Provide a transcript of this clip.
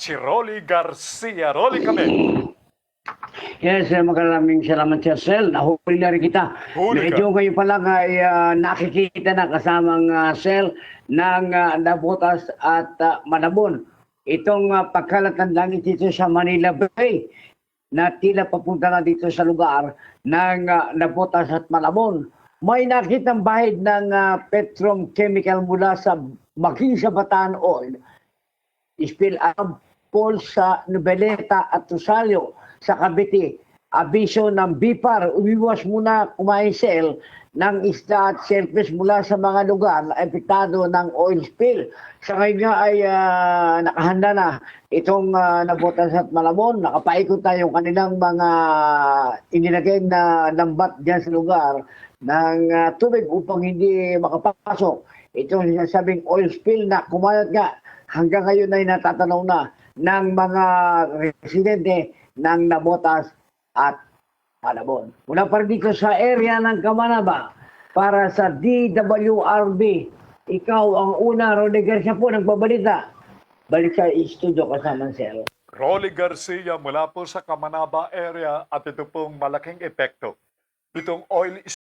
si Rolly Garcia. Rolly kami. Yes, maraming salamat Sir Sel. Nahuli na rin kita. Huli ka. Medyo ngayon pa lang ay nakikita na kasamang Sel ng Nabotas at Malabon. Itong pagkalat ng langit dito sa Manila Bay na tila papunta na dito sa lugar ng Nabotas at Malabon. May nakitang bahid ng petrochemical mula sa maging sa Bataan Oil. Spill up Paul sa Noveleta at Rosario sa Cavite. Abiso ng BIPAR, umiwas muna kumain sale ng isda at shellfish mula sa mga lugar na epektado ng oil spill. Sa ngayon nga ay nakahanda na itong Nabotas at Malabon. Nakapaikot na yung kanilang mga inilagay na lambat dyan sa lugar ng tubig upang hindi makapasok. Itong sinasabing oil spill na kumayat nga hanggang ngayon ay natatanaw na ng mga residente ng Nabotas at Malabon. Mula pa rin dito sa area ng Kamanaba para sa DWRB. Ikaw ang una, Rolly Garcia po, nagbabalita. Balik sa studio kasama Sel. Rolly Garcia mula po sa Kamanaba area at ito pong malaking epekto. Itong oil